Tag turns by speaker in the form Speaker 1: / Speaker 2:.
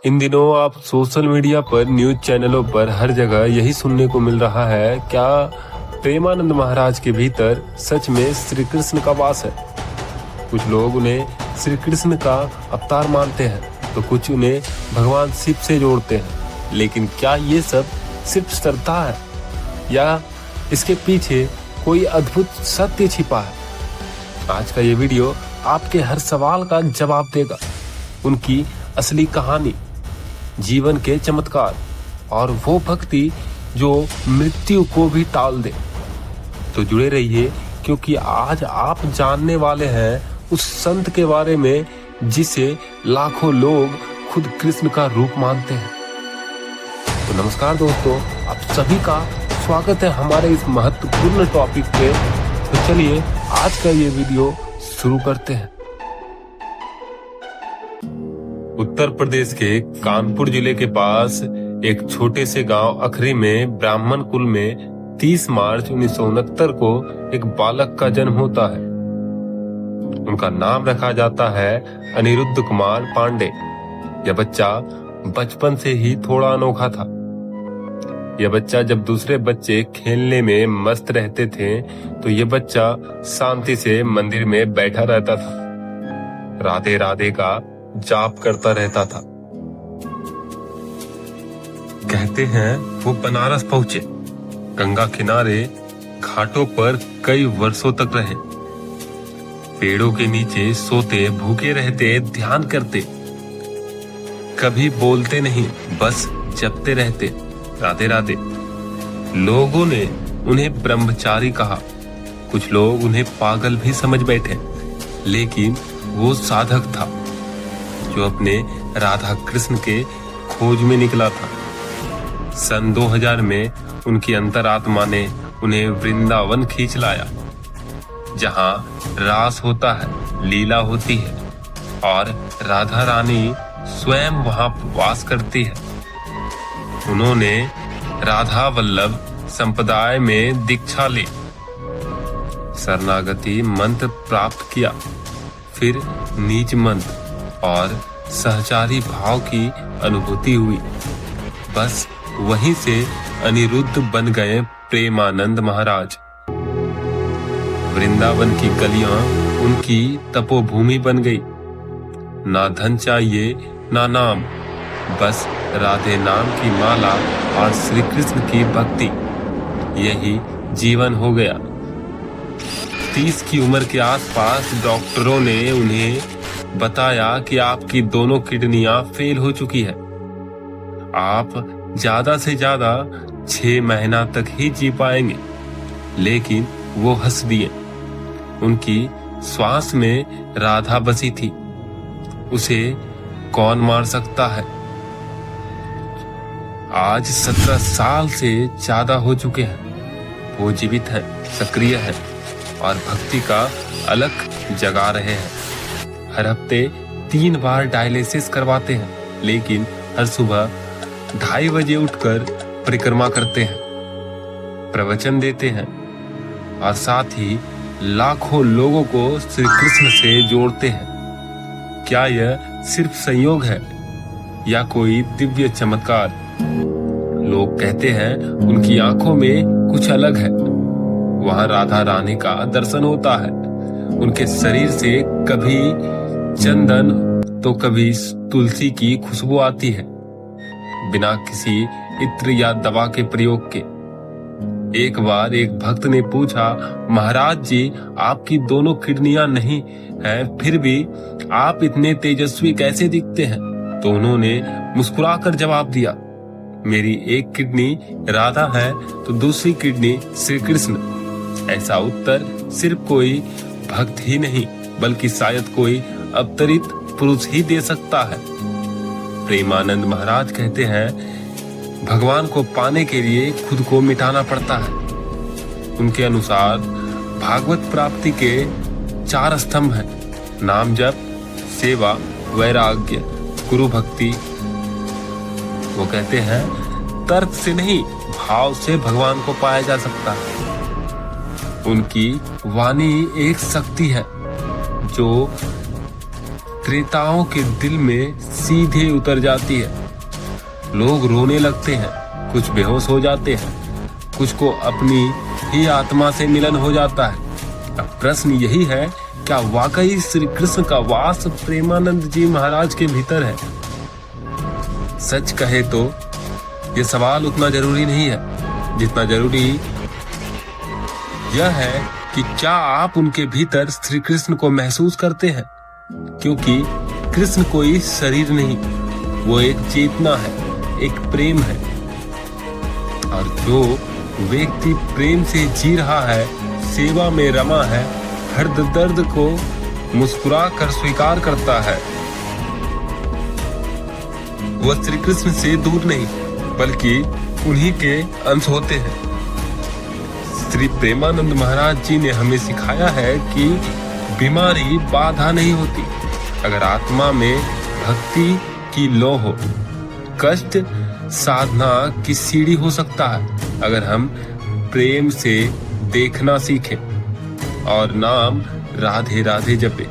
Speaker 1: इन दिनों आप social media पर, न्यूज चैनलों पर हर जगह यही सुनने को मिल रहा है, क्या प्रेमानंद महाराज के भीतर सच में श्री कृष्ण का वास है। कुछ लोग उन्हें श्री कृष्ण का अवतार मानते हैं तो कुछ उन्हें भगवान शिव से जोड़ते हैं। लेकिन क्या ये सब सिर्फ श्रद्धा है या इसके पीछे कोई अद्भुत सत्य छिपा है? आज का ये वीडियो आपके हर सवाल का जवाब देगा। उनकी असली कहानी, जीवन के चमत्कार और वो भक्ति जो मृत्यु को भी टाल दे। तो जुड़े रहिए, क्योंकि आज आप जानने वाले हैं उस संत के बारे में जिसे लाखों लोग खुद कृष्ण का रूप मानते हैं। तो नमस्कार दोस्तों, आप सभी का स्वागत है हमारे इस महत्वपूर्ण टॉपिक पे। तो चलिए आज का ये वीडियो शुरू करते हैं। उत्तर प्रदेश के कानपुर जिले के पास एक छोटे से गांव अखरी में ब्राह्मण कुल में 30 मार्च 1969 को एक बालक का जन्म होता है। उनका नाम रखा जाता है अनिरुद्ध कुमार पांडे। यह बच्चा बचपन से ही थोड़ा अनोखा था। यह बच्चा जब दूसरे बच्चे खेलने में मस्त रहते थे तो यह बच्चा शांति से मंदिर में बैठा रहता था, राधे राधे का जाप करता रहता था। कहते हैं वो बनारस पहुंचे, गंगा किनारे घाटों पर कई वर्षों तक रहे, पेड़ों के नीचे सोते, भूखे रहते, ध्यान करते, कभी बोलते नहीं, बस जपते रहते, राधे राधे। लोगों ने उन्हें ब्रह्मचारी कहा, कुछ लोग उन्हें पागल भी समझ बैठे, लेकिन वो साधक था जो अपने राधा कृष्ण के खोज में निकला था। सन 2000 में उनकी अंतरात्मा ने उन्हें वृंदावन खींच लाया, जहां रास होता है, लीला होती है और राधा रानी स्वयं वहां वास करती है। उन्होंने राधा वल्लभ संप्रदाय में दीक्षा ली, शरणागति मंत्र प्राप्त किया, फिर नीच मंत्र और सहचारी भाव की अनुभूति हुई। बस वहीं से अनिरुद्ध बन गए प्रेमानंद महाराज। वृंदावन की गलियां उनकी तपोभूमि बन गई। ना धन चाहिए ना नाम, बस राधे नाम की माला और श्री कृष्ण की भक्ति, यही जीवन हो गया। 30 की उम्र के आसपास डॉक्टरों ने उन्हें बताया कि आपकी दोनों किडनियां फेल हो चुकी है, आप ज्यादा से ज्यादा 6 महीना तक ही जी पाएंगे। लेकिन वो हंस दिए। उनकी श्वास में राधा बसी थी, उसे कौन मार सकता है। आज 17 साल से ज्यादा हो चुके हैं, वो जीवित है, सक्रिय है और भक्ति का अलख जगा रहे हैं। हर हफ्ते 3 बार डायलिसिस करवाते हैं, लेकिन हर सुबह 2:30 बजे उठकर परिक्रमा करते हैं, प्रवचन देते हैं और साथ ही लाखों लोगों को श्री कृष्ण से जोड़ते हैं। क्या यह सिर्फ संयोग है या कोई दिव्य चमत्कार? लोग कहते हैं उनकी आंखों में कुछ अलग है, वहां राधा रानी का दर्शन होता है। उनके शरीर से कभी चंदन तो कभी तुलसी की खुशबू आती है, बिना किसी इत्र या दवा के प्रयोग के। एक बार एक भक्त ने पूछा, महाराज जी आपकी दोनों किडनियां नहीं हैं, फिर भी आप इतने तेजस्वी कैसे दिखते हैं? तो उन्होंने मुस्कुराकर जवाब दिया, मेरी एक किडनी राधा है तो दूसरी किडनी श्री कृष्ण। ऐसा उत्तर सिर्फ कोई भक्त ही नहीं बल्कि शायद कोई अवतरित पुरुष ही दे सकता है। प्रेमानंद महाराज कहते हैं, भगवान को पाने के लिए खुद को मिटाना पड़ता है। उनके अनुसार भागवत प्राप्ति के 4 स्तंभ हैं, नाम जप, सेवा, वैराग्य, गुरु भक्ति। वो कहते हैं तर्क से नहीं, भाव से भगवान को पाया जा सकता है। उनकी वाणी एक शक्ति है जो त्रेताओं के दिल में सीधे उतर जाती है। लोग रोने लगते हैं, कुछ बेहोश हो जाते हैं, कुछ को अपनी ही आत्मा से मिलन हो जाता है। अब प्रश्न यही है, क्या वाकई श्री कृष्ण का वास प्रेमानंद जी महाराज के भीतर है? सच कहे तो यह सवाल उतना जरूरी नहीं है जितना जरूरी यह है कि क्या आप उनके भीतर श्री कृष्ण को महसूस करते हैं? क्योंकि कृष्ण कोई शरीर नहीं, वो एक चेतना है, एक प्रेम है। और जो व्यक्ति प्रेम से जी रहा है, सेवा में रमा है, हर दर्द को मुस्कुरा कर स्वीकार करता है, वह श्री कृष्ण से दूर नहीं बल्कि उन्हीं के अंश होते हैं। श्री प्रेमानंद महाराज जी ने हमें सिखाया है कि बीमारी बाधा नहीं होती अगर आत्मा में भक्ति की लौ हो। कष्ट साधना की सीढ़ी हो सकता है अगर हम प्रेम से देखना सीखें और नाम राधे राधे जपे।